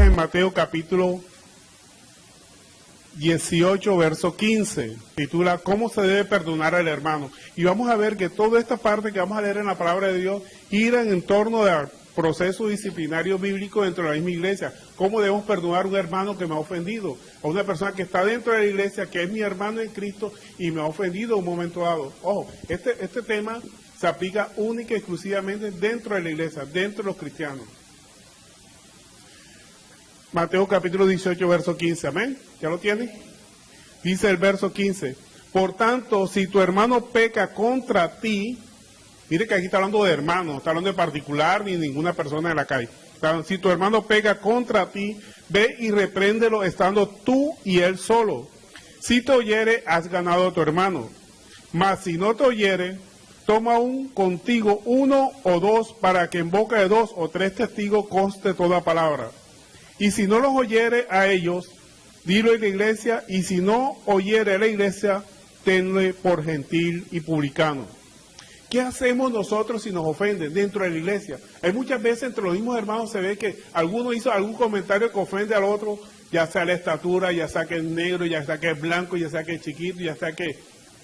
en Mateo capítulo 18, verso 15, titula ¿Cómo se debe perdonar al hermano? Y vamos a ver que toda esta parte que vamos a leer en la palabra de Dios gira en torno al proceso disciplinario bíblico dentro de la misma iglesia. ¿Cómo debemos perdonar a un hermano que me ha ofendido? A una persona que está dentro de la iglesia, que es mi hermano en Cristo y me ha ofendido en un momento dado. Ojo, este tema se aplica única y exclusivamente dentro de la iglesia, dentro de los cristianos. Mateo capítulo 18, verso 15, amén. ¿Ya lo tiene? Dice el verso 15, por tanto, si tu hermano peca contra ti, mire que aquí está hablando de hermano, no está hablando de particular ni ninguna persona de la calle. Si tu hermano peca contra ti, ve y repréndelo estando tú y él solo. Si te oyere, has ganado a tu hermano. Mas si no te oyere, toma contigo uno o dos, para que en boca de dos o tres testigos conste toda palabra. Y si no los oyere a ellos, dilo en la iglesia, y si no oyere a la iglesia, tenle por gentil y publicano. ¿Qué hacemos nosotros si nos ofenden dentro de la iglesia? Hay muchas veces entre los mismos hermanos se ve que alguno hizo algún comentario que ofende al otro, ya sea la estatura, ya sea que es negro, ya sea que es blanco, ya sea que es chiquito, ya sea que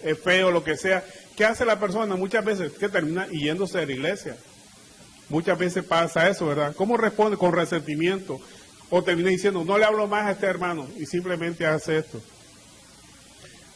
es feo, lo que sea. ¿Qué hace la persona? Muchas veces que termina yéndose de la iglesia. Muchas veces pasa eso, ¿verdad? ¿Cómo responde? Con resentimiento. O termina diciendo, no le hablo más a este hermano, y simplemente hace esto.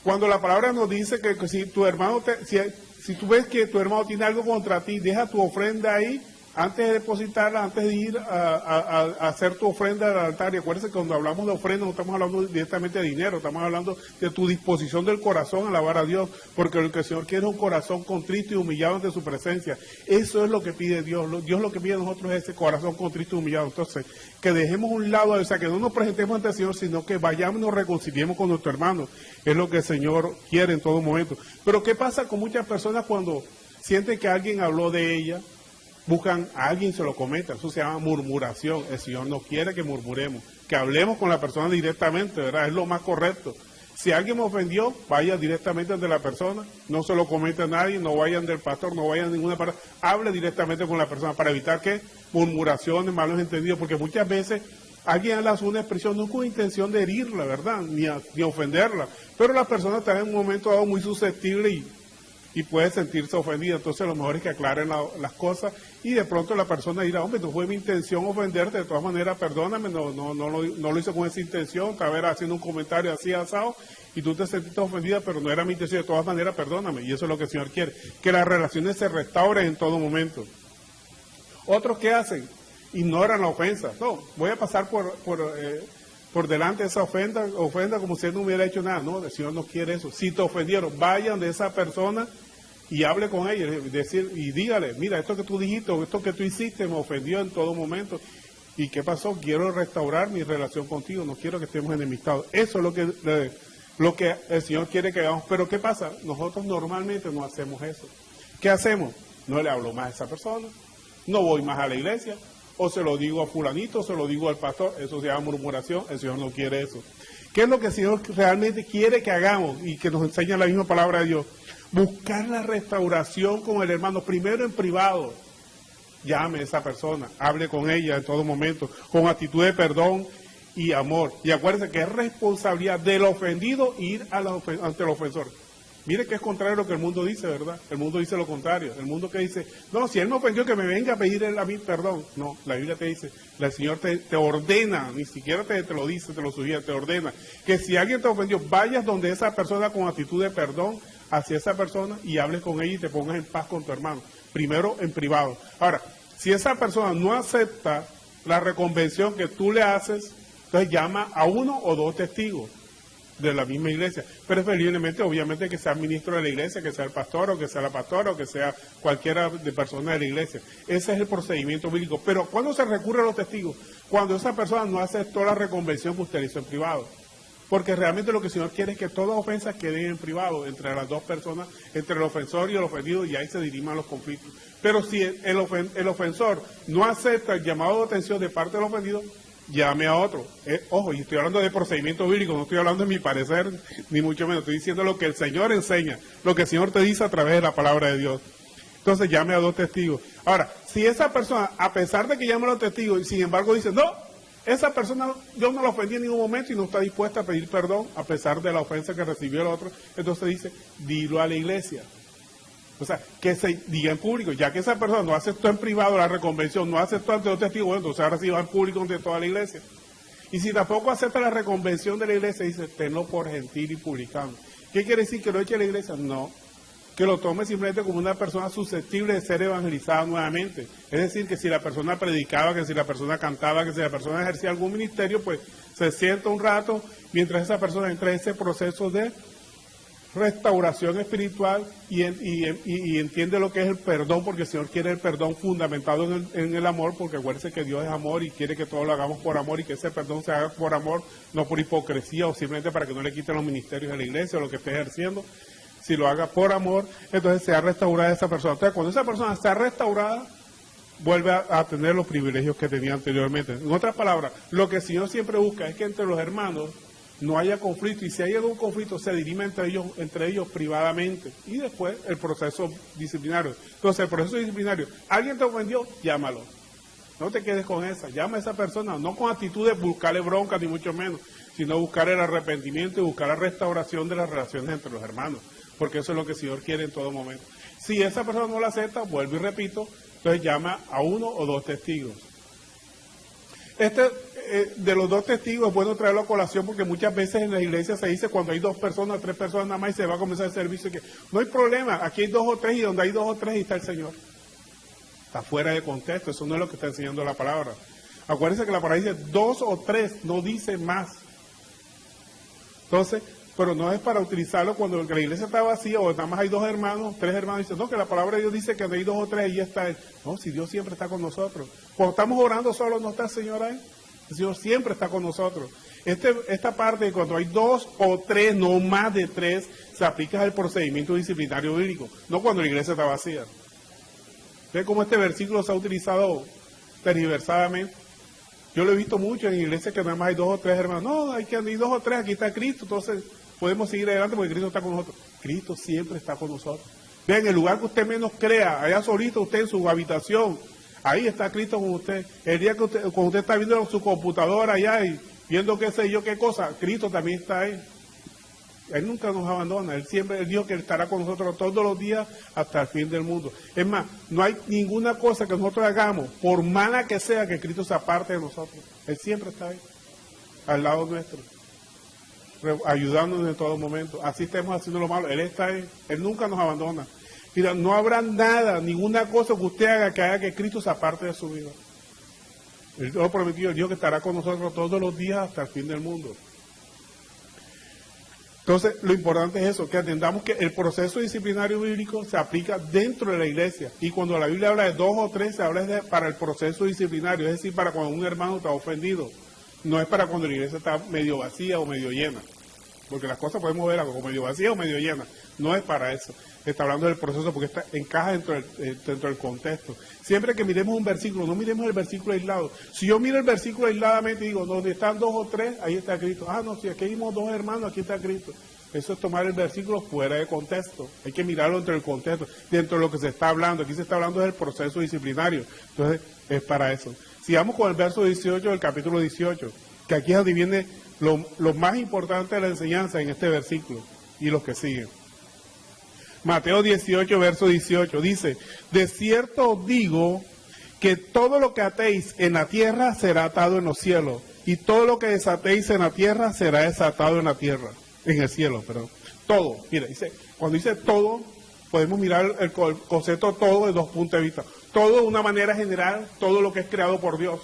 Cuando la palabra nos dice que si tu hermano, si tú ves que tu hermano tiene algo contra ti, deja tu ofrenda ahí, antes de depositarla, antes de ir a hacer tu ofrenda al altar. Y acuérdense que cuando hablamos de ofrenda no estamos hablando directamente de dinero, estamos hablando de tu disposición del corazón a alabar a Dios, porque lo que el Señor quiere es un corazón contrito y humillado ante su presencia. Eso es lo que pide Dios. Dios lo que pide a nosotros es ese corazón contrito y humillado. Entonces, que dejemos un lado, o sea, que no nos presentemos ante el Señor, sino que vayamos y nos reconciliemos con nuestro hermano. Es lo que el Señor quiere en todo momento. Pero ¿qué pasa con muchas personas cuando sienten que alguien habló de ella? Buscan a alguien, se lo comenta, eso se llama murmuración. El Señor no quiere que murmuremos, que hablemos con la persona directamente, ¿verdad? Es lo más correcto. Si alguien me ofendió, vaya directamente ante la persona, no se lo comente a nadie, no vayan del pastor, no vayan a ninguna parte, hable directamente con la persona para evitar que murmuraciones, malos entendidos, porque muchas veces alguien hace una expresión no con intención de herirla, ¿verdad? Ni ofenderla, pero la persona está en un momento dado muy susceptible y puede sentirse ofendida. Entonces lo mejor es que aclaren las cosas, y de pronto la persona dirá, hombre, no fue mi intención ofenderte, de todas maneras perdóname, no lo hice con esa intención, estaba haciendo un comentario así asado y tú te sentiste ofendida, pero no era mi intención, de todas maneras perdóname. Y eso es lo que el Señor quiere, que las relaciones se restauren en todo momento. Otros, ¿qué hacen? Ignoran la ofensa. No, voy a pasar por delante de esa ofenda como si él no hubiera hecho nada. No, el Señor no quiere eso. Si te ofendieron, vayan de esa persona y hable con ella y dígale, mira, esto que tú dijiste o esto que tú hiciste me ofendió en todo momento. ¿Y qué pasó? Quiero restaurar mi relación contigo, no quiero que estemos enemistados. Eso es lo que el Señor quiere que hagamos. Pero ¿qué pasa? Nosotros normalmente no hacemos eso. ¿Qué hacemos? No le hablo más a esa persona, no voy más a la iglesia, o se lo digo a fulanito, o se lo digo al pastor. Eso se llama murmuración. El Señor no quiere eso. ¿Qué es lo que el Señor realmente quiere que hagamos y que nos enseña la misma palabra de Dios? Buscar la restauración con el hermano, primero en privado. Llame a esa persona, hable con ella en todo momento, con actitud de perdón y amor. Y acuérdense que es responsabilidad del ofendido ir ante el ofensor. Mire que es contrario a lo que el mundo dice, ¿verdad? El mundo dice lo contrario. El mundo que dice, no, si él me ofendió, que me venga a pedir a mí perdón. No, la Biblia te dice, el Señor te ordena, ni siquiera te lo dice, te lo sugiere, te ordena, que si alguien te ofendió, vayas donde esa persona con actitud de perdón hacia esa persona y hables con ella y te pongas en paz con tu hermano. Primero en privado. Ahora, si esa persona no acepta la reconvención que tú le haces, entonces llama a uno o dos testigos de la misma iglesia, preferiblemente obviamente que sea ministro de la iglesia, que sea el pastor o que sea la pastora o que sea cualquiera de personas de la iglesia. Ese es el procedimiento bíblico. Pero ¿cuándo se recurre a los testigos? Cuando esa persona no aceptó la reconvención que usted hizo en privado. Porque realmente lo que el Señor quiere es que todas ofensas queden en privado entre las dos personas, entre el ofensor y el ofendido, y ahí se diriman los conflictos. Pero si el ofensor no acepta el llamado de atención de parte del ofendido, llame a otro. Ojo, y estoy hablando de procedimiento bíblico, no estoy hablando de mi parecer, ni mucho menos. Estoy diciendo lo que el Señor enseña, lo que el Señor te dice a través de la palabra de Dios. Entonces llame a dos testigos. Ahora, si esa persona, a pesar de que llame a los testigos, y sin embargo dice, no, Esa persona, Dios no la ofendió en ningún momento y no está dispuesta a pedir perdón a pesar de la ofensa que recibió el otro. Entonces dice, dilo a la iglesia. O sea, que se diga en público, ya que esa persona no aceptó en privado la reconvención, no aceptó ante los testigos, bueno, entonces ahora sí va en público ante toda la iglesia. Y si tampoco acepta la reconvención de la iglesia, dice, tenlo por gentil y publicano. ¿Qué quiere decir? ¿Que lo eche a la iglesia? No. Que lo tome simplemente como una persona susceptible de ser evangelizada nuevamente. Es decir, que si la persona predicaba, que si la persona cantaba, que si la persona ejercía algún ministerio, pues se sienta un rato mientras esa persona entra en ese proceso de restauración espiritual y entiende lo que es el perdón, porque el Señor quiere el perdón fundamentado en el amor, porque acuérdense que Dios es amor y quiere que todo lo hagamos por amor y que ese perdón se haga por amor, no por hipocresía o simplemente para que no le quiten los ministerios de la iglesia o lo que esté ejerciendo. Si lo haga por amor, entonces se ha restaurado esa persona. Entonces, cuando esa persona está restaurada, vuelve a tener los privilegios que tenía anteriormente. En otras palabras, lo que el Señor siempre busca es que entre los hermanos no haya conflicto, y si hay algún conflicto se dirime entre ellos privadamente, y después el proceso disciplinario. Entonces, el proceso disciplinario, alguien te ofendió, llámalo. No te quedes con esa, llama a esa persona, no con actitud de buscarle bronca, ni mucho menos, sino buscar el arrepentimiento y buscar la restauración de las relaciones entre los hermanos, porque eso es lo que el Señor quiere en todo momento. Si esa persona no la acepta, vuelvo y repito, entonces llama a 1 o 2 testigos. De los 2 testigos es bueno traerlo a colación, porque muchas veces en la iglesia se dice cuando hay 2 personas, 3 personas nada más y se va a comenzar el servicio, que no hay problema, aquí hay 2 o 3 y donde hay 2 o 3 ahí está el Señor. Está fuera de contexto, eso no es lo que está enseñando la palabra. Acuérdense que la palabra dice 2 o 3, no dice más. Entonces, pero no es para utilizarlo cuando la iglesia está vacía o nada más hay 2 hermanos, 3 hermanos, dicen, no, que la palabra de Dios dice que donde hay 2 o 3 ahí está Él. No, si Dios siempre está con nosotros. Cuando estamos orando solo no está el Señor ahí. El Señor siempre está con nosotros. Esta parte de cuando hay 2 o 3, no más de 3, se aplica al procedimiento disciplinario bíblico, no cuando la iglesia está vacía. ¿Ve cómo este versículo se ha utilizado tergiversadamente? Yo lo he visto mucho en iglesias que nada más hay 2 o 3 hermanos. No, hay 2 o 3, aquí está Cristo, entonces podemos seguir adelante porque Cristo está con nosotros. Cristo siempre está con nosotros. Vean, en el lugar que usted menos crea, allá solito usted en su habitación, ahí está Cristo con usted. El día que cuando usted está viendo su computadora allá y viendo qué sé yo qué cosa, Cristo también está ahí. Él nunca nos abandona, Él dijo que Él estará con nosotros todos los días hasta el fin del mundo. Es más, no hay ninguna cosa que nosotros hagamos, por mala que sea, que Cristo se aparte de nosotros. Él siempre está ahí, al lado nuestro, ayudándonos en todo momento. Así estemos haciendo lo malo, Él está ahí, Él nunca nos abandona. Mira, no habrá nada, ninguna cosa que usted haga que Cristo se aparte de su vida. Él lo prometió, Él dijo que estará con nosotros todos los días hasta el fin del mundo. Entonces, lo importante es eso, que atendamos que el proceso disciplinario bíblico se aplica dentro de la iglesia. Y cuando la Biblia habla de 2 o 3, se habla para el proceso disciplinario, es decir, para cuando un hermano está ofendido. No es para cuando la iglesia está medio vacía o medio llena. Porque las cosas podemos ver como medio vacía o medio llena. No es para eso. Está hablando del proceso porque encaja dentro del contexto. Siempre que miremos un versículo, no miremos el versículo aislado. Si yo miro el versículo aisladamente y digo, donde están 2 o 3, ahí está Cristo. Ah, no, si aquí vimos 2 hermanos, aquí está Cristo. Eso es tomar el versículo fuera de contexto. Hay que mirarlo dentro del contexto, dentro de lo que se está hablando. Aquí se está hablando del proceso disciplinario. Entonces, es para eso. Sigamos con el verso 18 del capítulo 18, que aquí es donde viene lo más importante de la enseñanza en este versículo y los que siguen. Mateo 18, verso 18, dice, de cierto os digo que todo lo que atéis en la tierra será atado en los cielos, y todo lo que desatéis en la tierra será desatado en la tierra, en el cielo, perdón. Todo, mira, cuando dice todo, podemos mirar el concepto todo de 2 puntos de vista. Todo de una manera general, todo lo que es creado por Dios.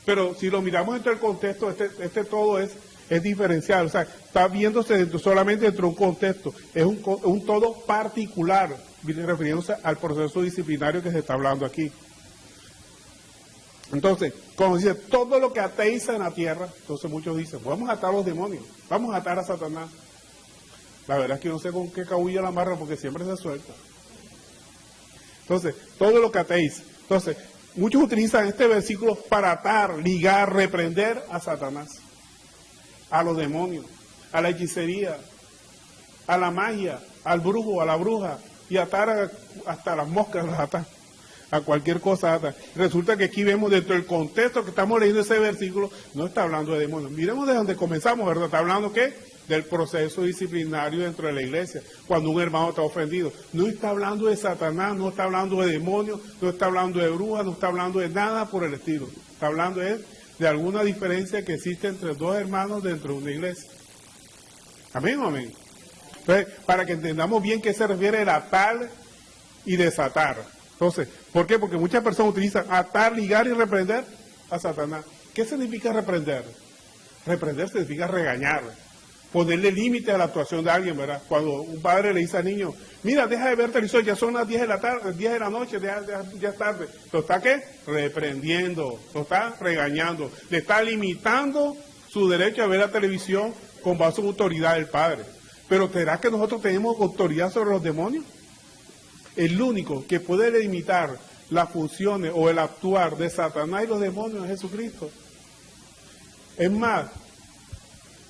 Pero si lo miramos dentro del contexto, este todo es diferencial, o sea, está viéndose solamente dentro de un contexto, es un todo particular, refiriéndose al proceso disciplinario que se está hablando aquí. Entonces, como dice, todo lo que atéis en la tierra, entonces muchos dicen, vamos a atar a los demonios, vamos a atar a Satanás. La verdad es que no sé con qué cabulla la amarra porque siempre se suelta. Entonces, todo lo que atéis. Entonces, muchos utilizan este versículo para atar, ligar, reprender a Satanás, a los demonios, a la hechicería, a la magia, al brujo, a la bruja, y atar hasta las moscas las atan. a cualquier cosa ata. Resulta que aquí vemos dentro del contexto que estamos leyendo ese versículo, no está hablando de demonios. Miremos de donde comenzamos, ¿verdad? Está hablando ¿qué? Del proceso disciplinario dentro de la iglesia, cuando un hermano está ofendido. No está hablando de Satanás, no está hablando de demonios, no está hablando de brujas, no está hablando de nada por el estilo. Está hablando de alguna diferencia que existe entre dos hermanos dentro de una iglesia. ¿Amén o amén? Entonces, para que entendamos bien qué se refiere el atar y desatar. Entonces, ¿por qué? Porque muchas personas utilizan atar, ligar y reprender a Satanás. ¿Qué significa reprender? Reprender significa regañar, ponerle límite a la actuación de alguien, ¿verdad? Cuando un padre le dice al niño, mira, deja de ver televisor, ya son las 10 de la tarde, 10 de la noche, ya es tarde. ¿Lo está qué? Reprendiendo, lo está regañando, le está limitando su derecho a ver la televisión con base en autoridad del padre. Pero ¿será que nosotros tenemos autoridad sobre los demonios? El único que puede limitar las funciones o el actuar de Satanás y los demonios es Jesucristo. Es más,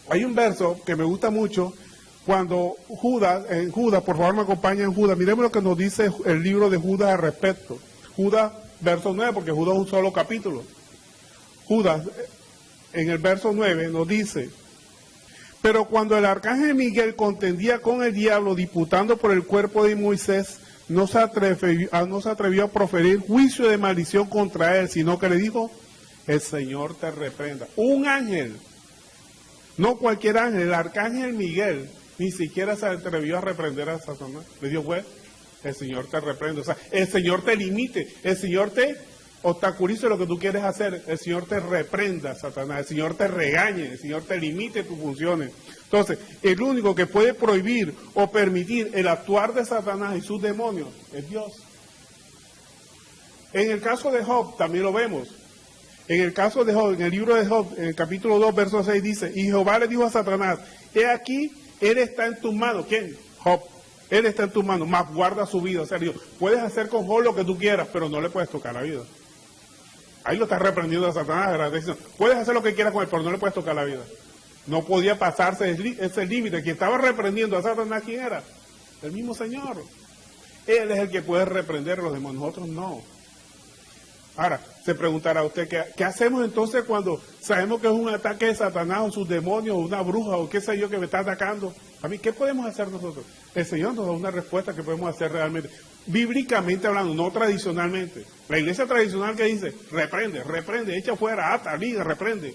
hay un verso que me gusta mucho, cuando en Judas, por favor me acompaña en Judas, miremos lo que nos dice el libro de Judas al respecto. Judas, verso 9, porque Judas es un solo capítulo. Judas, en el verso 9, nos dice, pero cuando el arcángel Miguel contendía con el diablo, disputando por el cuerpo de Moisés, no se atrevió a proferir juicio de maldición contra él, sino que le dijo, el Señor te reprenda. Un ángel, no cualquier ángel, el arcángel Miguel, ni siquiera se atrevió a reprender a Satanás. Le dijo, pues, el Señor te reprende. O sea, el Señor te limite, el Señor te obstaculice lo que tú quieres hacer, el Señor te reprenda, Satanás, el Señor te regañe, el Señor te limite tus funciones. Entonces, el único que puede prohibir o permitir el actuar de Satanás y sus demonios es Dios. En el caso de Job también lo vemos. En el caso de Job, en el libro de Job, en el capítulo 2, verso 6 dice, y Jehová le dijo a Satanás, he aquí, él está en tus manos. ¿Quién? Job. Él está en tus manos, más guarda su vida. O sea, Dios, puedes hacer con Job lo que tú quieras, pero no le puedes tocar la vida. Ahí lo está reprendiendo a Satanás, ¿verdad? Puedes hacer lo que quieras con él, pero no le puedes tocar la vida. No podía pasarse ese límite. Quien estaba reprendiendo a Satanás, ¿quién era? El mismo Señor. Él es el que puede reprender a los demás, nosotros no. Ahora, se preguntará usted, ¿qué hacemos entonces cuando sabemos que es un ataque de Satanás o sus demonios o una bruja o qué sé yo que me está atacando? A mí, ¿qué podemos hacer nosotros? El Señor nos da una respuesta que podemos hacer realmente, bíblicamente hablando, no tradicionalmente. La iglesia tradicional que dice, reprende, echa fuera, ata, liga, reprende.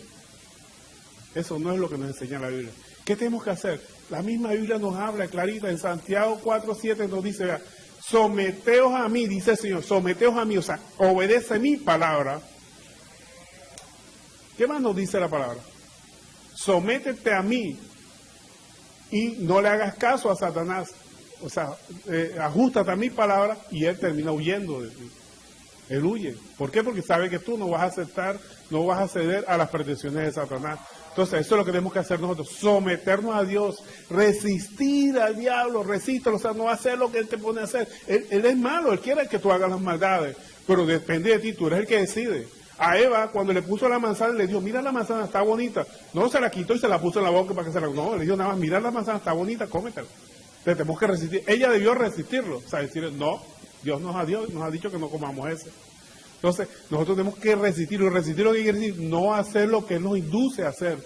Eso no es lo que nos enseña la Biblia. ¿Qué tenemos que hacer? La misma Biblia nos habla clarita, en Santiago 4:7 nos dice, vea, someteos a mí, dice el Señor, someteos a mí, o sea, obedece mi palabra. ¿Qué más nos dice la palabra? Sométete a mí y no le hagas caso a Satanás. O sea, ajustate a mi palabra y él termina huyendo de ti. Él huye. ¿Por qué? Porque sabe que tú no vas a aceptar, no vas a ceder a las pretensiones de Satanás. Entonces, eso es lo que tenemos que hacer nosotros, someternos a Dios, resistir al diablo, resistirlo, o sea, no hacer lo que él te pone a hacer. Él es malo, él quiere que tú hagas las maldades, pero depende de ti, tú eres el que decide. A Eva, cuando le puso la manzana, le dijo, mira la manzana, está bonita. No se la quitó y se la puso en la boca para que se la... No, le dijo nada más, mira la manzana, está bonita, cómetela. Entonces tenemos que resistir. Ella debió resistirlo, o sea, decirle, no, Dios nos ha dicho que no comamos eso. Entonces, nosotros tenemos que resistirlo. Y resistir lo que quiere decir, no hacer lo que Él nos induce a hacer.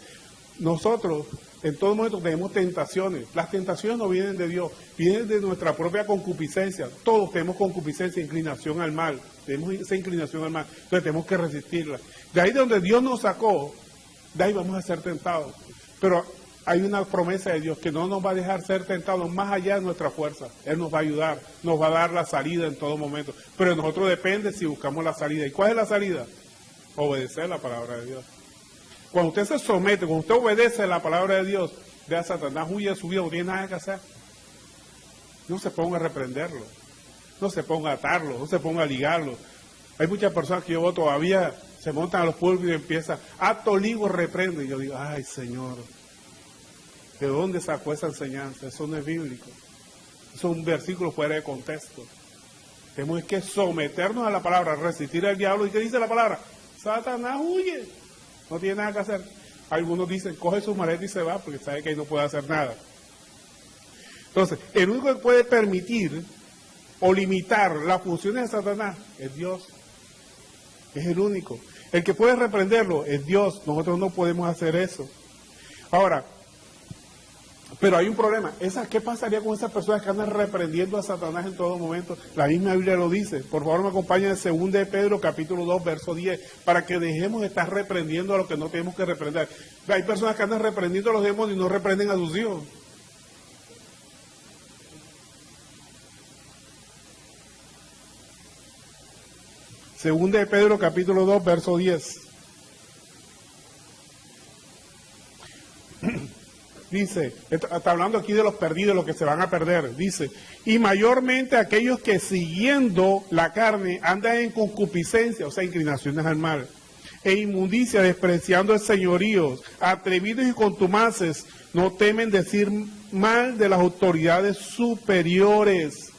Nosotros, en todo momento, tenemos tentaciones. Las tentaciones no vienen de Dios, vienen de nuestra propia concupiscencia. Todos tenemos concupiscencia, inclinación al mal. Tenemos esa inclinación al mal. Entonces, tenemos que resistirla. De ahí de donde Dios nos sacó, de ahí vamos a ser tentados. Pero hay una promesa de Dios que no nos va a dejar ser tentados más allá de nuestra fuerza. Él nos va a ayudar, nos va a dar la salida en todo momento. Pero de nosotros depende si buscamos la salida. ¿Y cuál es la salida? Obedecer la palabra de Dios. Cuando usted se somete, cuando usted obedece la palabra de Dios, ve a Satanás, huye de su vida, no tiene nada que hacer. No se ponga a reprenderlo, no se ponga a atarlo, no se ponga a ligarlo. Hay muchas personas que yo todavía se montan a los púlpitos y empiezan, acto ligo, reprende. Y yo digo, ay Señor, ¿de dónde sacó esa enseñanza? Eso no es bíblico. Eso es un versículo fuera de contexto. Tenemos que someternos a la palabra, resistir al diablo. ¿Y qué dice la palabra? Satanás huye. No tiene nada que hacer. Algunos dicen, coge su maleta y se va, porque sabe que ahí no puede hacer nada. Entonces, el único que puede permitir o limitar las funciones de Satanás es Dios. Es el único. El que puede reprenderlo es Dios. Nosotros no podemos hacer eso. Ahora, pero hay un problema. ¿Qué pasaría con esas personas que andan reprendiendo a Satanás en todo momento? La misma Biblia lo dice. Por favor, me acompañen en 2 de Pedro, capítulo 2, verso 10, para que dejemos de estar reprendiendo a los que no tenemos que reprender. Hay personas que andan reprendiendo a los demonios y no reprenden a sus hijos. Segunda de Pedro, capítulo 2, verso 10. Dice, está hablando aquí de los perdidos, los que se van a perder. Dice, y mayormente aquellos que siguiendo la carne andan en concupiscencia, o sea, inclinaciones al mal, e inmundicia, despreciando el señorío, atrevidos y contumaces, no temen decir mal de las autoridades superiores.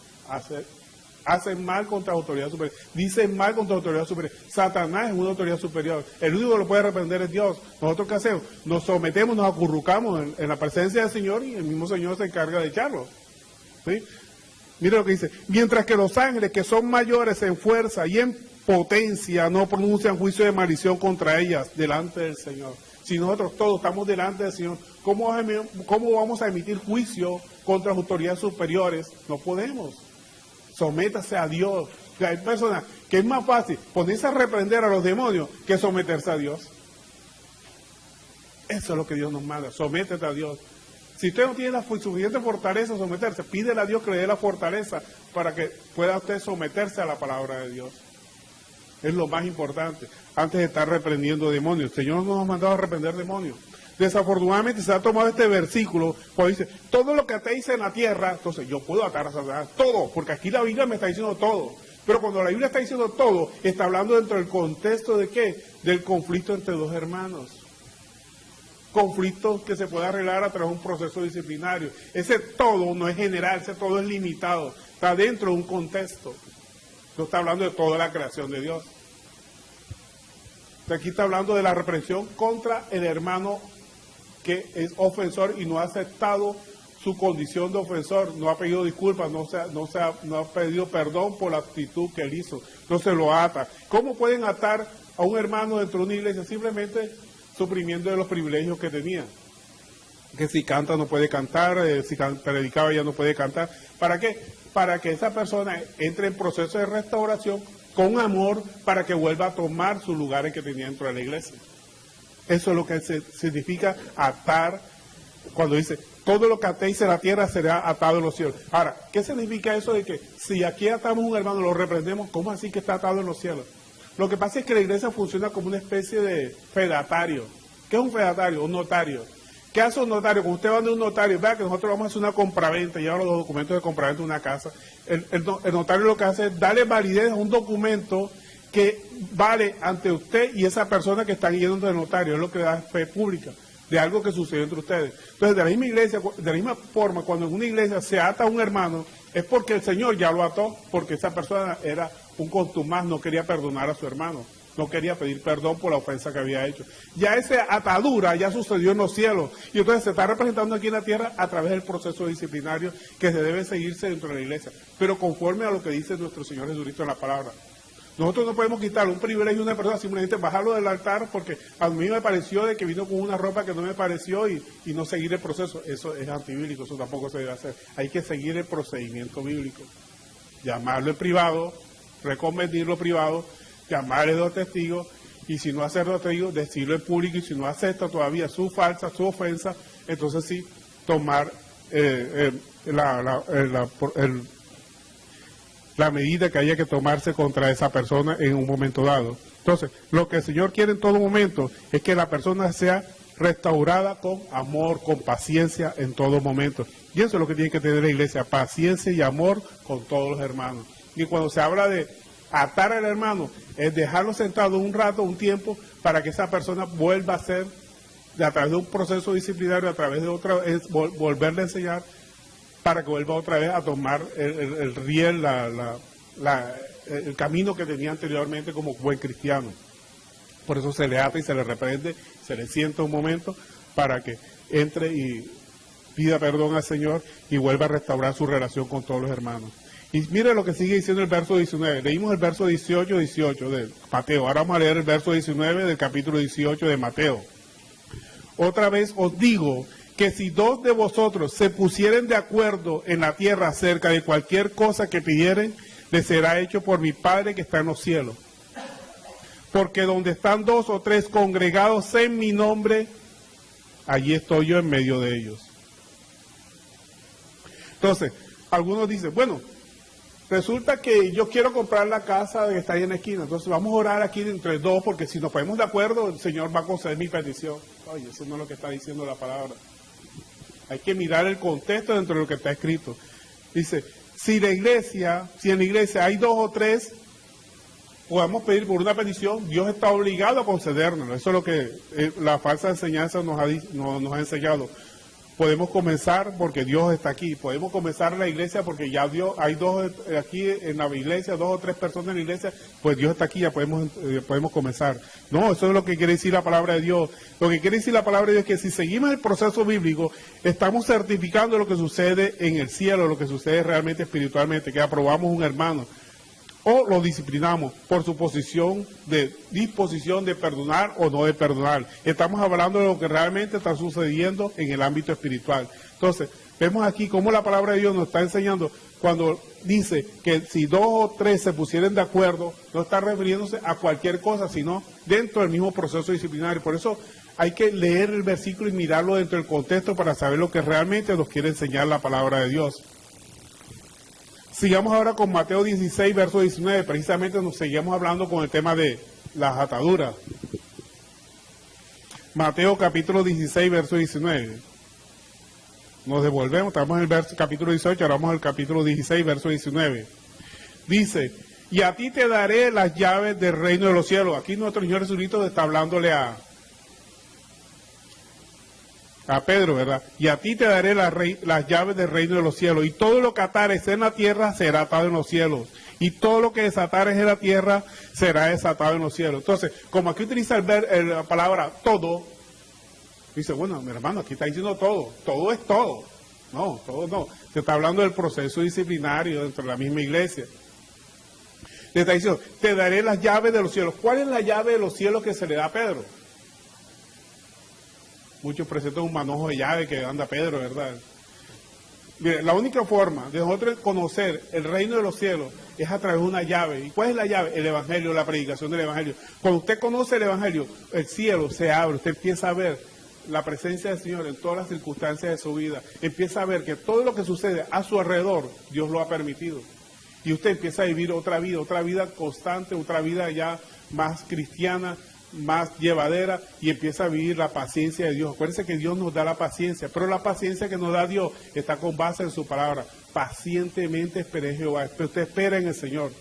Hacen mal contra autoridad superior, dicen mal contra autoridad superior. Satanás es una autoridad superior, el único que lo puede reprender es Dios. ¿Nosotros qué hacemos? Nos sometemos, nos acurrucamos en la presencia del Señor y el mismo Señor se encarga de echarlo. ¿Sí? Mira lo que dice, mientras que los ángeles que son mayores en fuerza y en potencia no pronuncian juicio de maldición contra ellas delante del Señor. Si nosotros todos estamos delante del Señor, ¿cómo vamos a emitir juicio contra las autoridades superiores? No podemos. Sométase a Dios. O sea, hay personas que es más fácil ponerse a reprender a los demonios que someterse a Dios. Eso es lo que Dios nos manda, sométete a Dios. Si usted no tiene la suficiente fortaleza someterse, pídele a Dios que le dé la fortaleza para que pueda usted someterse a la palabra de Dios. Es lo más importante, antes de estar reprendiendo demonios. El Señor no nos ha mandado a reprender demonios. Desafortunadamente se ha tomado este versículo, pues dice, todo lo que atéis en la tierra, entonces yo puedo atar a Satanás, todo, porque aquí la Biblia me está diciendo todo. Pero cuando la Biblia está diciendo todo, está hablando dentro del contexto de ¿qué? Del conflicto entre dos hermanos. Conflictos que se puede arreglar a través de un proceso disciplinario. Ese todo no es general, ese todo es limitado, está dentro de un contexto. No está hablando de toda la creación de Dios. Aquí está hablando de la reprensión contra el hermano que es ofensor y no ha aceptado su condición de ofensor, no ha pedido disculpas, no ha pedido perdón por la actitud que él hizo, no se lo ata. ¿Cómo pueden atar a un hermano dentro de una iglesia? Simplemente suprimiendo de los privilegios que tenía. Que si canta no puede cantar, si predicaba ya no puede cantar. ¿Para qué? Para que esa persona entre en proceso de restauración con amor para que vuelva a tomar su lugar que tenía dentro de la iglesia. Eso es lo que significa atar, cuando dice, todo lo que atéis en la tierra será atado en los cielos. Ahora, ¿qué significa eso de que si aquí atamos a un hermano, lo reprendemos? ¿Cómo así que está atado en los cielos? Lo que pasa es que la iglesia funciona como una especie de fedatario. ¿Qué es un fedatario? Un notario. ¿Qué hace un notario? Cuando usted va de un notario, vea que nosotros vamos a hacer una compraventa, lleva los documentos de compraventa de una casa. El notario lo que hace es darle validez a un documento que vale ante usted y esa persona que está guiando del notario. Es lo que da fe pública de algo que sucedió entre ustedes. Entonces, de la misma iglesia, de la misma forma, cuando en una iglesia se ata a un hermano, es porque el Señor ya lo ató, porque esa persona era un contumaz, no quería perdonar a su hermano. No quería pedir perdón por la ofensa que había hecho. Ya esa atadura ya sucedió en los cielos. Y entonces se está representando aquí en la tierra a través del proceso disciplinario que se debe seguirse dentro de la iglesia. Pero conforme a lo que dice nuestro Señor Jesucristo en la palabra. Nosotros no podemos quitarle un privilegio a una persona, simplemente bajarlo del altar porque a mí me pareció de que vino con una ropa que no me pareció y no seguir el proceso. Eso es antibíblico, eso tampoco se debe hacer. Hay que seguir el procedimiento bíblico. Llamarlo en privado, reconvenirlo privado, llamarle dos testigos y si no hacer dos testigos, decirlo en público y si no acepta todavía su falsa, su ofensa, entonces sí tomar la medida que haya que tomarse contra esa persona en un momento dado. Entonces, lo que el Señor quiere en todo momento es que la persona sea restaurada con amor, con paciencia en todo momento. Y eso es lo que tiene que tener la iglesia, paciencia y amor con todos los hermanos. Y cuando se habla de atar al hermano, es dejarlo sentado un rato, un tiempo, para que esa persona vuelva a ser, a través de un proceso disciplinario, a través de otra vez, volverle a enseñar, para que vuelva otra vez a tomar el riel, el camino que tenía anteriormente como buen cristiano. Por eso se le ata y se le reprende, se le sienta un momento para que entre y pida perdón al Señor y vuelva a restaurar su relación con todos los hermanos. Y mire lo que sigue diciendo el verso 19. Leímos el verso 18 de Mateo. Ahora vamos a leer el verso 19 del capítulo 18 de Mateo. Otra vez os digo que si dos de vosotros se pusieren de acuerdo en la tierra acerca de cualquier cosa que pidieren, les será hecho por mi Padre que está en los cielos. Porque donde están dos o tres congregados en mi nombre, allí estoy yo en medio de ellos. Entonces, algunos dicen, bueno, resulta que yo quiero comprar la casa que está ahí en la esquina, entonces vamos a orar aquí entre dos, porque si nos ponemos de acuerdo, el Señor va a conceder mi petición. Oye, eso no es lo que está diciendo la palabra. Hay que mirar el contexto dentro de lo que está escrito. Dice, si en la iglesia hay dos o tres, podemos pedir por una petición, Dios está obligado a concedérnoslo. Eso es lo que la falsa enseñanza nos ha enseñado. Podemos comenzar porque Dios está aquí. Podemos comenzar la iglesia porque ya Dios, hay dos aquí en la iglesia, dos o tres personas en la iglesia, pues Dios está aquí, ya podemos comenzar. No, eso es lo que quiere decir la palabra de Dios. Lo que quiere decir la palabra de Dios es que si seguimos el proceso bíblico, estamos certificando lo que sucede en el cielo, lo que sucede realmente espiritualmente, que aprobamos un hermano. O lo disciplinamos por su disposición de perdonar o no de perdonar. Estamos hablando de lo que realmente está sucediendo en el ámbito espiritual. Entonces, vemos aquí cómo la palabra de Dios nos está enseñando cuando dice que si dos o tres se pusieran de acuerdo, no está refiriéndose a cualquier cosa, sino dentro del mismo proceso disciplinario. Por eso hay que leer el versículo y mirarlo dentro del contexto para saber lo que realmente nos quiere enseñar la palabra de Dios. Sigamos ahora con Mateo 16, verso 19. Precisamente nos seguimos hablando con el tema de las ataduras. Mateo capítulo 16, verso 19. Nos devolvemos, estamos en el capítulo 18, ahora vamos al capítulo 16, verso 19. Dice, y a ti te daré las llaves del reino de los cielos. Aquí nuestro Señor Jesucristo está hablándole a Pedro, ¿verdad? Y a ti te daré las llaves del reino de los cielos, y todo lo que atares en la tierra será atado en los cielos, y todo lo que desatares en la tierra será desatado en los cielos. Entonces, como aquí utiliza la palabra todo, dice, bueno, mi hermano, aquí está diciendo todo es todo. No, todo no. Se está hablando del proceso disciplinario dentro de la misma iglesia. Le está diciendo, te daré las llaves de los cielos. ¿Cuál es la llave de los cielos que se le da a Pedro? Muchos presentan un manojo de llave que anda Pedro, ¿verdad? Mire, la única forma de nosotros conocer el reino de los cielos es a través de una llave. ¿Y cuál es la llave? El evangelio, la predicación del evangelio. Cuando usted conoce el evangelio, el cielo se abre, usted empieza a ver la presencia del Señor en todas las circunstancias de su vida. Empieza a ver que todo lo que sucede a su alrededor, Dios lo ha permitido. Y usted empieza a vivir otra vida constante, otra vida ya más cristiana, más llevadera, y empieza a vivir la paciencia de Dios. Acuérdense que Dios nos da la paciencia, pero la paciencia que nos da Dios está con base en su palabra. Pacientemente esperé Jehová. Usted espera en el Señor.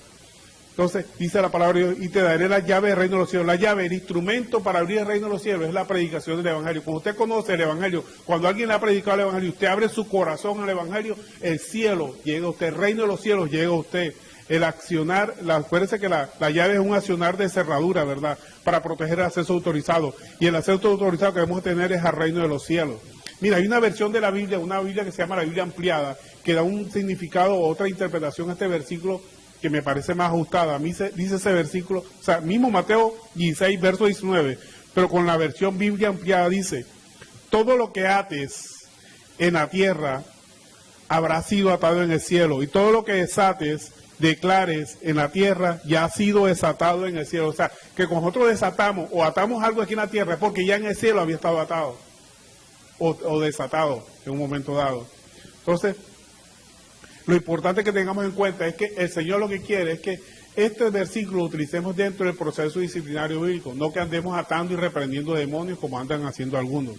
Entonces, dice la palabra de Dios, y te daré la llave del reino de los cielos. La llave, el instrumento para abrir el reino de los cielos es la predicación del evangelio. Cuando usted conoce el evangelio, cuando alguien le ha predicado el evangelio, usted abre su corazón al evangelio, el cielo llega a usted, el reino de los cielos llega a usted. El accionar, acuérdense que la llave es un accionar de cerradura, ¿verdad? Para proteger el acceso autorizado. Y el acceso autorizado que debemos tener es al reino de los cielos. Mira, hay una versión de la Biblia, una Biblia que se llama la Biblia ampliada, que da un significado o otra interpretación a este versículo que me parece más ajustada. A mí dice ese versículo, o sea, mismo Mateo 16, verso 19, pero con la versión Biblia ampliada dice, todo lo que ates en la tierra habrá sido atado en el cielo, y todo lo que desates, declares en la tierra, ya ha sido desatado en el cielo. O sea, que cuando nosotros desatamos o atamos algo aquí en la tierra es porque ya en el cielo había estado atado o desatado en un momento dado. Entonces, lo importante que tengamos en cuenta es que el Señor lo que quiere es que este versículo lo utilicemos dentro del proceso disciplinario bíblico, no que andemos atando y reprendiendo demonios como andan haciendo algunos.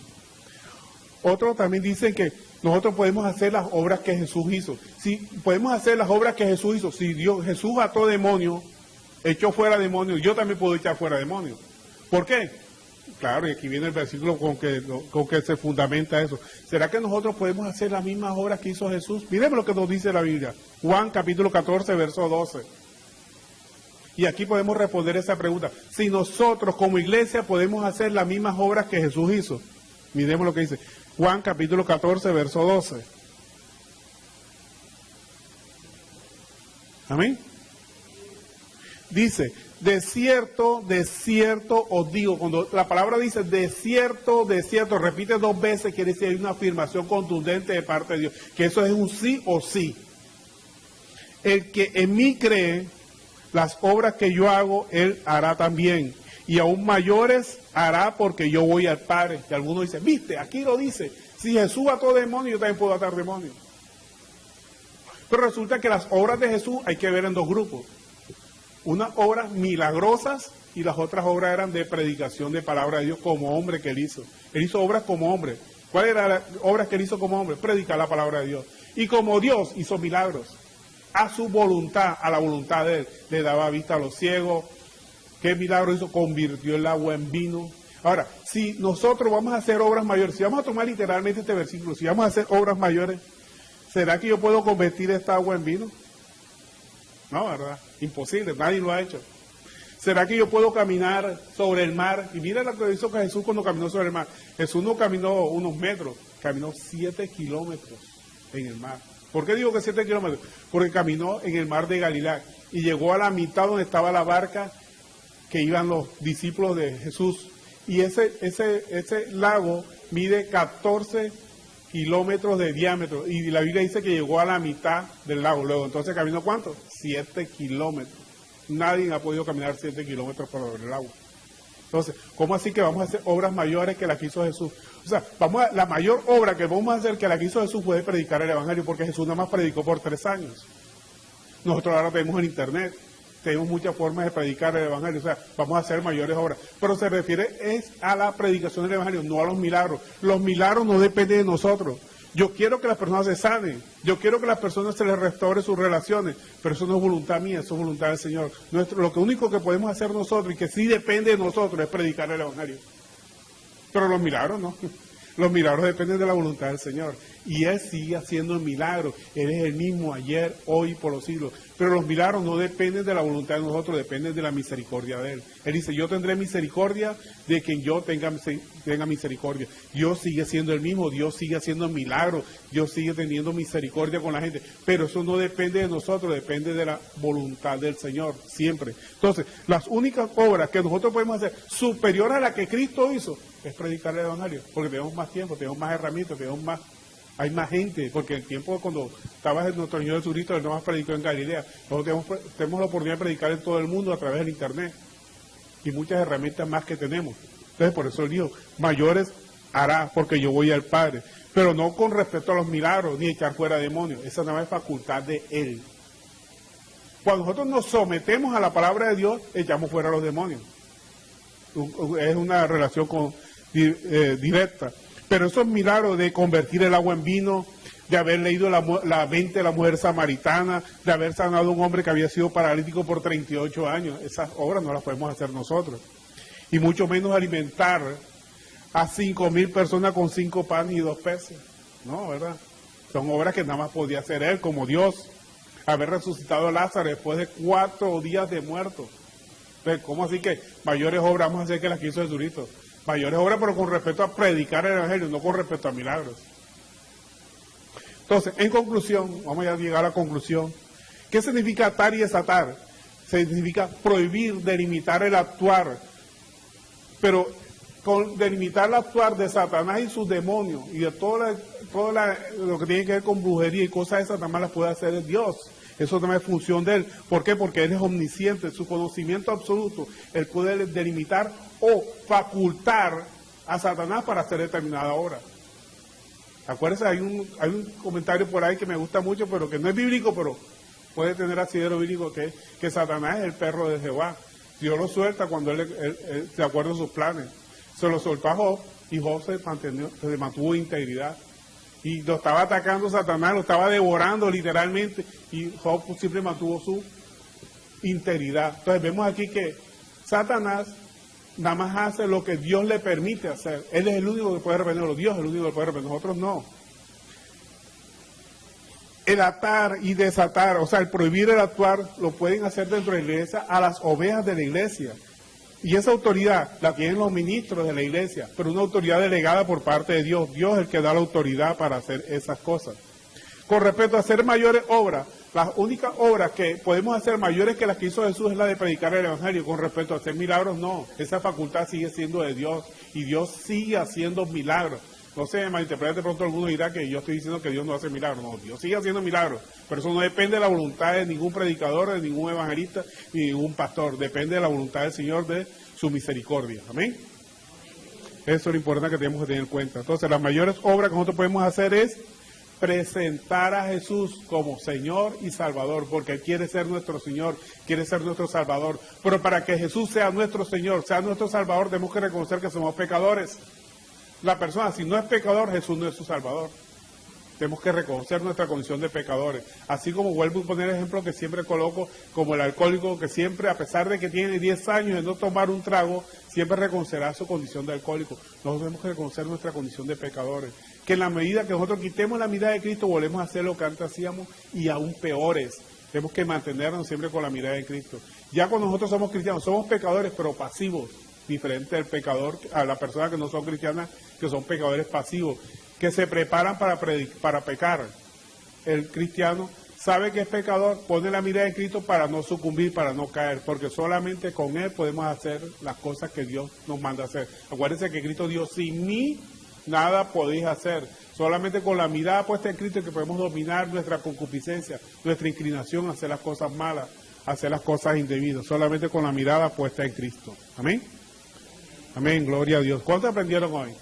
Otros también dicen que nosotros podemos hacer las obras que Jesús hizo. Si podemos hacer las obras que Jesús hizo, si Jesús ató demonios, echó fuera demonios, yo también puedo echar fuera demonios. ¿Por qué? Claro, y aquí viene el versículo con que se fundamenta eso. ¿Será que nosotros podemos hacer las mismas obras que hizo Jesús? Miremos lo que nos dice la Biblia. Juan capítulo 14, verso 12. Y aquí podemos responder esa pregunta. Si nosotros como iglesia podemos hacer las mismas obras que Jesús hizo. Miremos lo que dice. Juan capítulo 14, verso 12. Amén. Dice, de cierto os digo, cuando la palabra dice de cierto, repite 2 veces, quiere decir hay una afirmación contundente de parte de Dios, que eso es un sí o sí. El que en mí cree, las obras que yo hago, él hará también, y aún mayores hará porque yo voy al Padre. Y algunos dicen, viste, aquí lo dice, si Jesús ató demonios, yo también puedo atar demonios. Pero resulta que las obras de Jesús hay que ver en 2 grupos. Unas obras milagrosas y las otras obras eran de predicación de palabra de Dios como hombre que él hizo. Él hizo obras como hombre. ¿Cuáles eran las obras que él hizo como hombre? Predicar la palabra de Dios. Y como Dios hizo milagros. A su voluntad, a la voluntad de él. Le daba vista a los ciegos. ¿Qué milagro hizo? Convirtió el agua en vino. Ahora, si nosotros vamos a hacer obras mayores, si vamos a tomar literalmente este versículo, si vamos a hacer obras mayores, ¿será que yo puedo convertir esta agua en vino? No, ¿verdad? Imposible, nadie lo ha hecho. ¿Será que yo puedo caminar sobre el mar? Y mira lo que hizo Jesús cuando caminó sobre el mar. Jesús no caminó unos metros, caminó 7 kilómetros en el mar. ¿Por qué digo que 7 kilómetros? Porque caminó en el mar de Galilea y llegó a la mitad donde estaba la barca que iban los discípulos de Jesús. Y ese lago mide 14 kilómetros de diámetro. Y la Biblia dice que llegó a la mitad del lago. Luego, entonces, ¿caminó cuánto? 7 kilómetros. Nadie ha podido caminar 7 kilómetros por el agua. Entonces, ¿cómo así que vamos a hacer obras mayores que las que hizo Jesús? O sea, la mayor obra que vamos a hacer que la que hizo Jesús fue predicar el Evangelio, porque Jesús nada más predicó por 3 años. Nosotros ahora tenemos el Internet, tenemos muchas formas de predicar el Evangelio, o sea, vamos a hacer mayores obras. Pero se refiere es a la predicación del Evangelio, no a los milagros. Los milagros no dependen de nosotros. Yo quiero que las personas se sanen, yo quiero que las personas se les restaure sus relaciones, pero eso no es voluntad mía, eso es voluntad del Señor. Lo único que podemos hacer nosotros y que sí depende de nosotros es predicar el Evangelio. Pero los milagros no. Los milagros dependen de la voluntad del Señor. Y Él sigue haciendo el milagro. Él es el mismo ayer, hoy y por los siglos. Pero los milagros no dependen de la voluntad de nosotros, dependen de la misericordia de Él. Él dice, yo tendré misericordia de quien yo tenga misericordia. Dios sigue siendo el mismo, Dios sigue haciendo milagros, Dios sigue teniendo misericordia con la gente. Pero eso no depende de nosotros, depende de la voluntad del Señor, siempre. Entonces, las únicas obras que nosotros podemos hacer superior a la que Cristo hizo, es predicar el Evangelio, porque tenemos más tiempo, tenemos más herramientas, hay más gente, porque el tiempo cuando estaba en nuestro Señor Jesucristo, Él no más predicó en Galilea, nosotros tenemos la oportunidad de predicar en todo el mundo a través del Internet, y muchas herramientas más que tenemos. Entonces por eso Él dijo, mayores hará, porque yo voy al Padre, pero no con respecto a los milagros, ni echar fuera demonios, esa no es facultad de Él. Cuando nosotros nos sometemos a la palabra de Dios, echamos fuera a los demonios. Es una relación directa. Pero esos milagros de convertir el agua en vino, de haber leído la mente de la mujer samaritana, de haber sanado a un hombre que había sido paralítico por 38 años, esas obras no las podemos hacer nosotros. Y mucho menos alimentar a 5,000 personas con 5 panes y 2 peces. No, ¿verdad? Son obras que nada más podía hacer Él como Dios. Haber resucitado a Lázaro después de 4 días de muerto. Entonces, ¿cómo así que mayores obras vamos a hacer que las que hizo Jesucristo? Mayores obras, pero con respecto a predicar el Evangelio, no con respecto a milagros. Entonces, en conclusión, vamos a llegar a la conclusión. ¿Qué significa atar y desatar? Significa prohibir, delimitar el actuar. Pero con delimitar el actuar de Satanás y sus demonios y de todo lo que tiene que ver con brujería y cosas de esas, nada más las puede hacer Dios. Eso también es función de Él. ¿Por qué? Porque Él es omnisciente, su conocimiento absoluto. Él puede delimitar o facultar a Satanás para hacer determinada obra. Acuérdense, hay un comentario por ahí que me gusta mucho, pero que no es bíblico, pero puede tener asidero bíblico, que Satanás es el perro de Jehová. Dios lo suelta cuando él de acuerdo a sus planes. Se lo soltó a Job y Job se mantuvo integridad. Y lo estaba atacando Satanás, lo estaba devorando literalmente, y Job siempre mantuvo su integridad. Entonces vemos aquí que Satanás nada más hace lo que Dios le permite hacer. Él es el único que puede arrepentirlo, Dios es el único que puede arrepentirlo, nosotros no. El atar y desatar, o sea, el prohibir el actuar, lo pueden hacer dentro de la iglesia a las ovejas de la iglesia. Y esa autoridad la tienen los ministros de la iglesia, pero una autoridad delegada por parte de Dios. Dios es el que da la autoridad para hacer esas cosas. Con respecto a hacer mayores obras, Las únicas obras que podemos hacer mayores que las que hizo Jesús es la de predicar el Evangelio. Con respecto a hacer milagros, no. Esa facultad sigue siendo de Dios y Dios sigue haciendo milagros. No se malinterprete, de pronto alguno dirá que yo estoy diciendo que Dios no hace milagros. No, Dios sigue haciendo milagros. Pero eso no depende de la voluntad de ningún predicador, de ningún evangelista, ni de ningún pastor. Depende de la voluntad del Señor, de su misericordia. Amén. Eso es lo importante que tenemos que tener en cuenta. Entonces, las mayores obras que nosotros podemos hacer es presentar a Jesús como Señor y Salvador, porque Él quiere ser nuestro Señor, quiere ser nuestro Salvador. Pero para que Jesús sea nuestro Señor, sea nuestro Salvador, tenemos que reconocer que somos pecadores. La persona, si no es pecador, Jesús no es su Salvador. Tenemos que reconocer nuestra condición de pecadores. Así como vuelvo a poner el ejemplo que siempre coloco, como el alcohólico que siempre, a pesar de que tiene 10 años de no tomar un trago, siempre reconocerá su condición de alcohólico. Nosotros tenemos que reconocer nuestra condición de pecadores. Que en la medida que nosotros quitemos la mirada de Cristo, volvemos a hacer lo que antes hacíamos y aún peores. Tenemos que mantenernos siempre con la mirada de Cristo. Ya cuando nosotros somos cristianos, somos pecadores, pero pasivos. Diferente al pecador, a las personas que no son cristianas, que son pecadores pasivos, que se preparan para pecar. El cristiano sabe que es pecador, pone la mirada de Cristo para no sucumbir, para no caer, porque solamente con Él podemos hacer las cosas que Dios nos manda hacer. Acuérdense que Cristo dijo, sin mí nada podéis hacer. Solamente con la mirada puesta en Cristo es que podemos dominar nuestra concupiscencia, nuestra inclinación a hacer las cosas malas, a hacer las cosas indebidas. Solamente con la mirada puesta en Cristo. Amén. Amén, gloria a Dios. ¿Cuántos aprendieron hoy?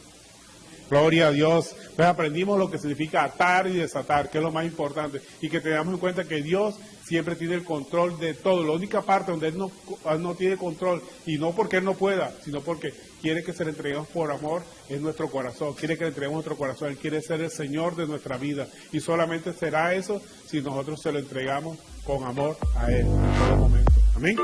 Gloria a Dios. Pues aprendimos lo que significa atar y desatar, que es lo más importante. Y que tengamos en cuenta que Dios siempre tiene el control de todo. La única parte donde Él no tiene control, y no porque Él no pueda, sino porque quiere que se le entreguemos por amor, es nuestro corazón. Quiere que le entreguemos nuestro corazón. Él quiere ser el Señor de nuestra vida. Y solamente será eso si nosotros se lo entregamos con amor a Él en todo momento. Amén.